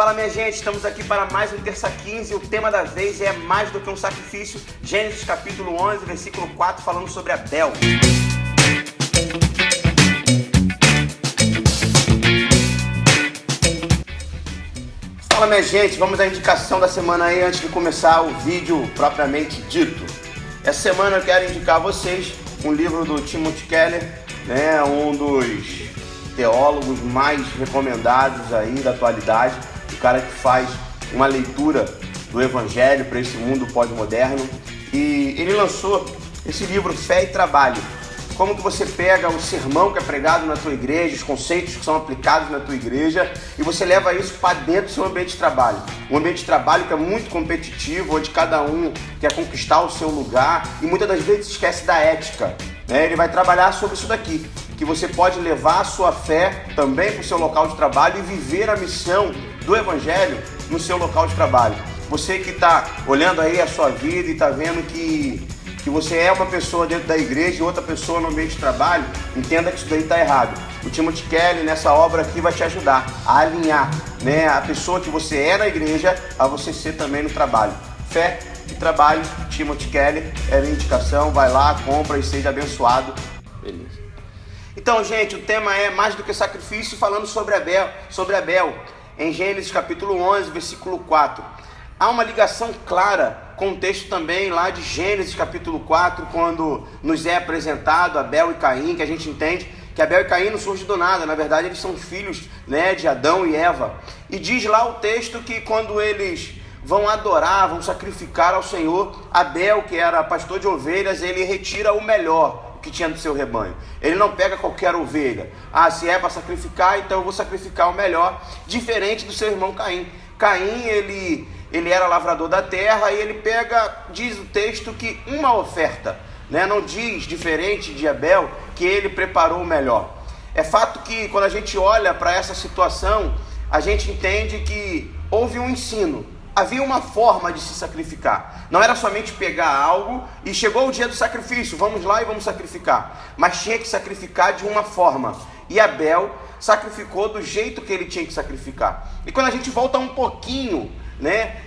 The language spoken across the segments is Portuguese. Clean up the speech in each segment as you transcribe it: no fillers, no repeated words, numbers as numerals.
Fala minha gente, estamos aqui para mais um Terça 15, o tema da vez é mais do que um sacrifício, Gênesis capítulo 11, versículo 4, falando sobre Abel. Fala minha gente, vamos à indicação da semana aí antes de começar o vídeo propriamente dito. Essa semana eu quero indicar a vocês um livro do Timothy Keller, um dos teólogos mais recomendados aí da atualidade, o cara que faz uma leitura do Evangelho para esse mundo pós-moderno, e ele lançou esse livro Fé e Trabalho. Como que você pega o sermão que é pregado na tua igreja, os conceitos que são aplicados na tua igreja, e você leva isso para dentro do seu ambiente de trabalho. Um ambiente de trabalho que é muito competitivo, onde cada um quer conquistar o seu lugar e muitas das vezes esquece da ética. Ele vai trabalhar sobre isso daqui, que você pode levar a sua fé também para o seu local de trabalho e viver a missão do Evangelho no seu local de trabalho. Você que está olhando aí a sua vida e está vendo que você é uma pessoa dentro da igreja e outra pessoa no ambiente de trabalho, entenda que isso daí está errado. O Timothy Keller nessa obra aqui vai te ajudar a alinhar, a pessoa que você é na igreja a você ser também no trabalho. Fé e Trabalho, Timothy Keller, é a minha indicação, vai lá, compra e seja abençoado. Beleza. Então, gente, o tema é mais do que sacrifício, falando sobre Abel, em Gênesis capítulo 11, versículo 4. Há uma ligação clara com o texto também lá de Gênesis capítulo 4, quando nos é apresentado Abel e Caim, que a gente entende que Abel e Caim não surgem do nada, na verdade eles são filhos de Adão e Eva. E diz lá o texto que quando eles vão adorar, vão sacrificar ao Senhor, Abel, que era pastor de ovelhas, ele retira o melhor que tinha do seu rebanho. Ele não pega qualquer ovelha. Se é para sacrificar, então eu vou sacrificar o melhor, diferente do seu irmão Caim. Caim, ele era lavrador da terra e ele pega, diz o texto, que uma oferta, não diz, diferente de Abel, que ele preparou o melhor. É fato que quando a gente olha para essa situação, a gente entende que houve um ensino. Havia uma forma de se sacrificar. Não era somente pegar algo e chegou o dia do sacrifício, vamos lá e vamos sacrificar. Mas tinha que sacrificar de uma forma. E Abel sacrificou do jeito que ele tinha que sacrificar. E quando a gente volta um pouquinho,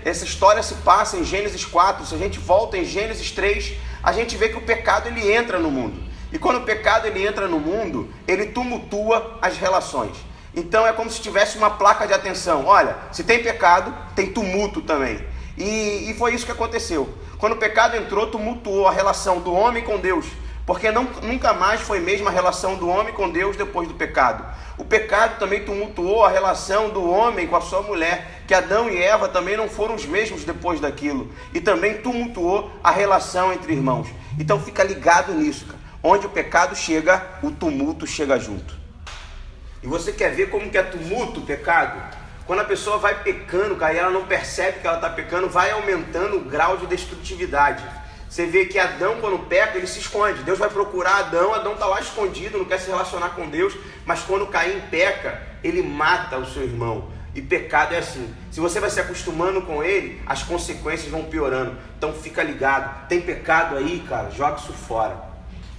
essa história se passa em Gênesis 4, se a gente volta em Gênesis 3, a gente vê que o pecado ele entra no mundo. E quando o pecado ele entra no mundo, ele tumultua as relações. Então é como se tivesse uma placa de atenção. Olha, se tem pecado, tem tumulto também. E foi isso que aconteceu. Quando o pecado entrou, tumultuou a relação do homem com Deus. Porque nunca mais foi mesmo a relação do homem com Deus depois do pecado. O pecado também tumultuou a relação do homem com a sua mulher, que Adão e Eva também não foram os mesmos depois daquilo. E também tumultuou a relação entre irmãos. Então fica ligado nisso, cara. Onde o pecado chega, o tumulto chega junto. E você quer ver como que é tumulto o pecado? Quando a pessoa vai pecando, cara, e ela não percebe que ela está pecando, vai aumentando o grau de destrutividade. Você vê que Adão, quando peca, ele se esconde. Deus vai procurar Adão está lá escondido, não quer se relacionar com Deus. Mas quando Caim peca, ele mata o seu irmão. E pecado é assim. Se você vai se acostumando com ele, as consequências vão piorando. Então fica ligado. Tem pecado aí, cara, joga isso fora.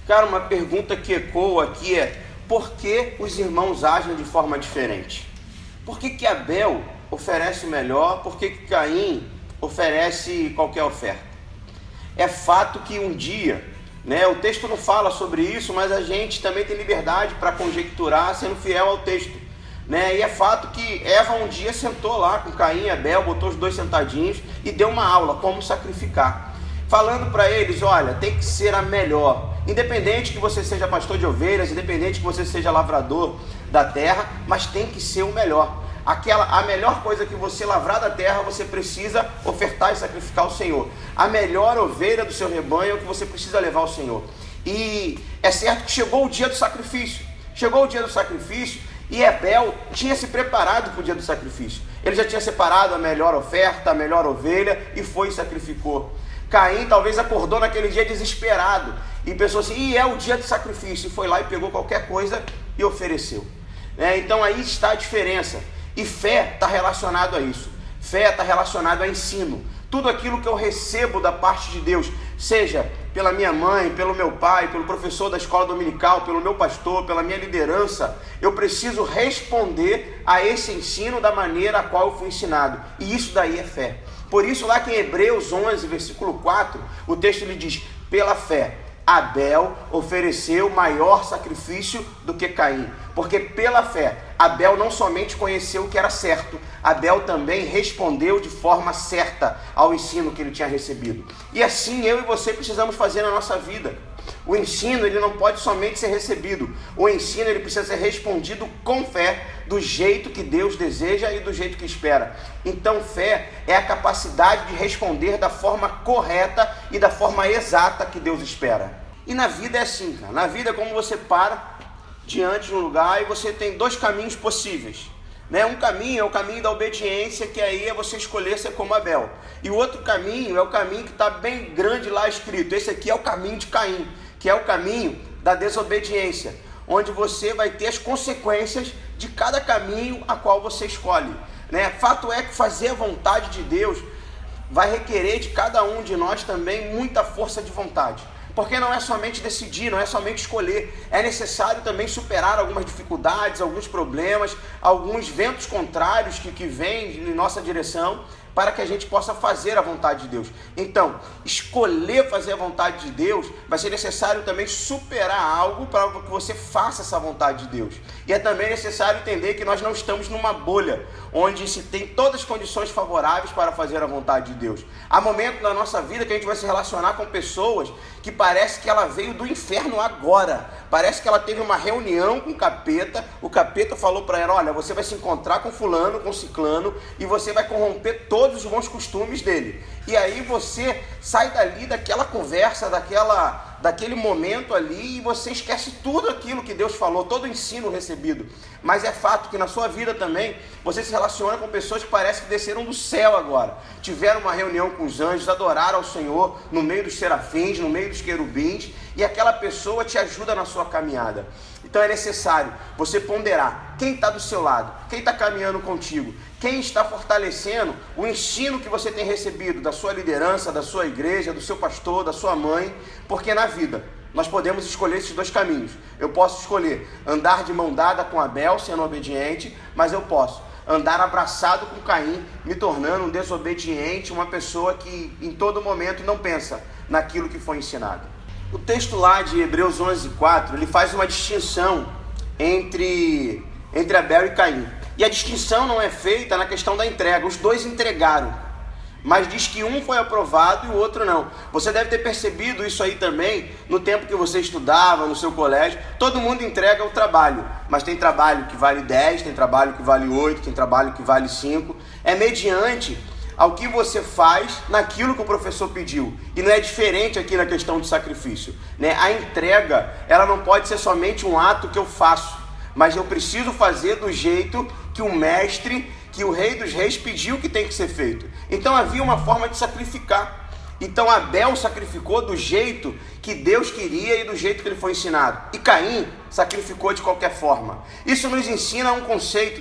Cara, uma pergunta que ecoa aqui é: por que os irmãos agem de forma diferente? Por que Abel oferece o melhor? Por que Caim oferece qualquer oferta? É fato que um dia, o texto não fala sobre isso, mas a gente também tem liberdade para conjecturar sendo fiel ao texto. E é fato que Eva um dia sentou lá com Caim e Abel, botou os dois sentadinhos e deu uma aula como sacrificar. Falando para eles, olha, tem que ser a melhor. Independente que você seja pastor de ovelhas, independente que você seja lavrador da terra, mas tem que ser o melhor. A melhor coisa que você lavrar da terra, você precisa ofertar e sacrificar ao Senhor. A melhor ovelha do seu rebanho é o que você precisa levar ao Senhor. E é certo que chegou o dia do sacrifício. Chegou o dia do sacrifício e Abel tinha se preparado para o dia do sacrifício. Ele já tinha separado a melhor oferta, a melhor ovelha e foi e sacrificou. Caim talvez acordou naquele dia desesperado e pensou assim, é o dia do sacrifício, e foi lá e pegou qualquer coisa e ofereceu. Então aí está a diferença. E fé está relacionado a isso. Fé está relacionado a ensino. Tudo aquilo que eu recebo da parte de Deus, seja pela minha mãe, pelo meu pai, pelo professor da escola dominical, pelo meu pastor, pela minha liderança, eu preciso responder a esse ensino da maneira a qual eu fui ensinado. E isso daí é fé. Por isso, lá que em Hebreus 11, versículo 4, o texto lhe diz: pela fé, Abel ofereceu maior sacrifício do que Caim. Porque pela fé, Abel não somente conheceu o que era certo, Abel também respondeu de forma certa ao ensino que ele tinha recebido. E assim eu e você precisamos fazer na nossa vida. O ensino, ele não pode somente ser recebido. O ensino, ele precisa ser respondido com fé, do jeito que Deus deseja e do jeito que espera. Então, fé é a capacidade de responder da forma correta e da forma exata que Deus espera. E na vida é assim, cara. Na vida é como você para diante de um lugar e você tem dois caminhos possíveis. Um caminho é o caminho da obediência, que aí é você escolher ser como Abel. E o outro caminho é o caminho que está bem grande lá escrito. Esse aqui é o caminho de Caim, que é o caminho da desobediência, onde você vai ter as consequências de cada caminho a qual você escolhe. Fato é que fazer a vontade de Deus vai requerer de cada um de nós também muita força de vontade. Porque não é somente decidir, não é somente escolher. É necessário também superar algumas dificuldades, alguns problemas, alguns ventos contrários que vêm em nossa direção, para que a gente possa fazer a vontade de Deus. Então, escolher fazer a vontade de Deus, vai ser necessário também superar algo para que você faça essa vontade de Deus. E é também necessário entender que nós não estamos numa bolha, onde se tem todas as condições favoráveis para fazer a vontade de Deus. Há momentos na nossa vida que a gente vai se relacionar com pessoas que parece que ela veio do inferno agora. Parece que ela teve uma reunião com o capeta falou para ela: olha, você vai se encontrar com fulano, com ciclano, e você vai corromper todos os bons costumes dele. E aí você sai dali daquela conversa, daquele momento ali, e você esquece tudo aquilo que Deus falou, todo o ensino recebido. Mas é fato que na sua vida também, você se relaciona com pessoas que parece que desceram do céu agora. Tiveram uma reunião com os anjos, adoraram ao Senhor no meio dos serafins, no meio dos querubins, e aquela pessoa te ajuda na sua caminhada. Então é necessário você ponderar quem está do seu lado, quem está caminhando contigo, quem está fortalecendo o ensino que você tem recebido da sua liderança, da sua igreja, do seu pastor, da sua mãe, porque na vida nós podemos escolher esses dois caminhos. Eu posso escolher andar de mão dada com Abel, sendo obediente, mas eu posso andar abraçado com Caim, me tornando um desobediente, uma pessoa que em todo momento não pensa naquilo que foi ensinado. O texto lá de Hebreus 11:4, ele faz uma distinção entre Abel e Caim. E a distinção não é feita na questão da entrega. Os dois entregaram, mas diz que um foi aprovado e o outro não. Você deve ter percebido isso aí também no tempo que você estudava, no seu colégio. Todo mundo entrega o trabalho, mas tem trabalho que vale 10, tem trabalho que vale 8, tem trabalho que vale 5. É mediante ao que você faz naquilo que o professor pediu. E não é diferente aqui na questão do sacrifício. A entrega, ela não pode ser somente um ato que eu faço, mas eu preciso fazer do jeito que o mestre, que o Rei dos Reis pediu que tem que ser feito. Então havia uma forma de sacrificar. Então Abel sacrificou do jeito que Deus queria e do jeito que ele foi ensinado. E Caim sacrificou de qualquer forma. Isso nos ensina um conceito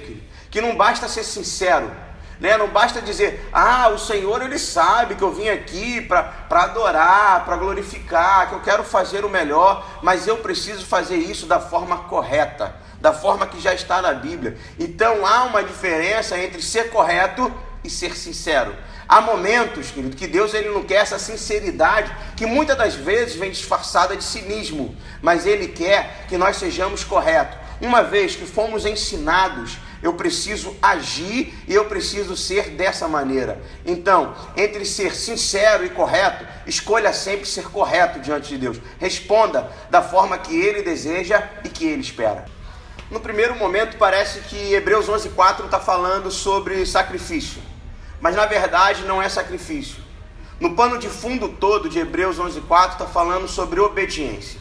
que não basta ser sincero. Não basta dizer: o Senhor ele sabe que eu vim aqui para adorar, para glorificar, que eu quero fazer o melhor, mas eu preciso fazer isso da forma correta, da forma que já está na Bíblia. Então há uma diferença entre ser correto e ser sincero. Há momentos, querido, que Deus ele não quer essa sinceridade, que muitas das vezes vem disfarçada de cinismo, mas Ele quer que nós sejamos corretos. Uma vez que fomos ensinados, eu preciso agir e eu preciso ser dessa maneira. Então, entre ser sincero e correto, escolha sempre ser correto diante de Deus. Responda da forma que Ele deseja e que Ele espera. No primeiro momento parece que Hebreus 11:4 está falando sobre sacrifício, mas na verdade não é sacrifício. No pano de fundo todo de Hebreus 11:4 está falando sobre obediência.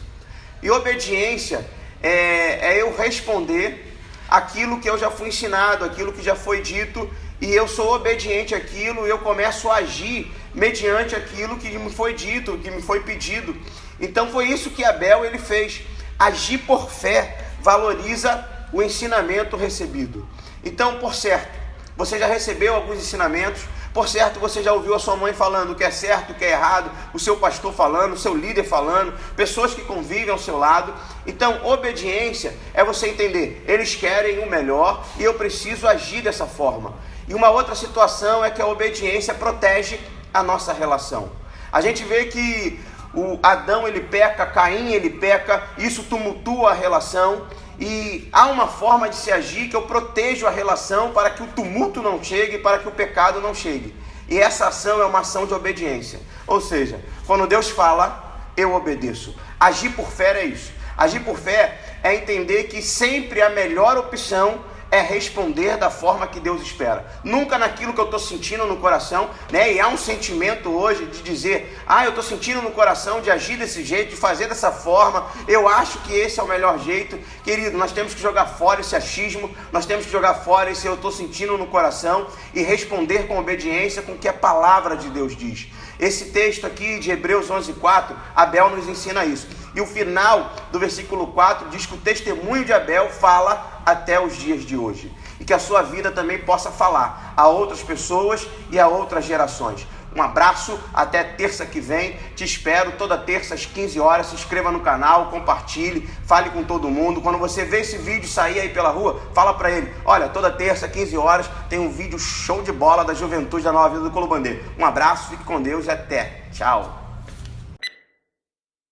E obediência é eu responder aquilo que eu já fui ensinado, aquilo que já foi dito, e eu sou obediente àquilo, e eu começo a agir mediante aquilo que me foi dito, que me foi pedido. Então foi isso que Abel ele fez. Agir por fé valoriza o ensinamento recebido. Então, por certo, você já recebeu alguns ensinamentos, Por certo, você já ouviu a sua mãe falando o que é certo, o que é errado, o seu pastor falando, o seu líder falando, pessoas que convivem ao seu lado. Então, obediência é você entender, eles querem o melhor e eu preciso agir dessa forma. E uma outra situação é que a obediência protege a nossa relação. A gente vê que o Adão ele peca, Caim ele peca, isso tumultua a relação. E há uma forma de se agir que eu protejo a relação para que o tumulto não chegue, para que o pecado não chegue. E essa ação é uma ação de obediência. Ou seja, quando Deus fala, eu obedeço. Agir por fé é isso. Agir por fé é entender que sempre a melhor opção é responder da forma que Deus espera. Nunca naquilo que eu estou sentindo no coração, né? E há um sentimento hoje de dizer, eu estou sentindo no coração de agir desse jeito, de fazer dessa forma, eu acho que esse é o melhor jeito. Querido, nós temos que jogar fora esse achismo, nós temos que jogar fora esse eu estou sentindo no coração e responder com obediência com o que a palavra de Deus diz. Esse texto aqui de Hebreus 11:4, Abel nos ensina isso. E o final do versículo 4 diz que o testemunho de Abel fala até os dias de hoje. E que a sua vida também possa falar a outras pessoas e a outras gerações. Um abraço, até terça que vem. Te espero toda terça às 15 horas. Se inscreva no canal, compartilhe, fale com todo mundo. Quando você vê esse vídeo sair aí pela rua, fala para ele, olha, toda terça, 15 horas, tem um vídeo show de bola da juventude da Nova Vida do Colomandê. Um abraço, fique com Deus e até. Tchau.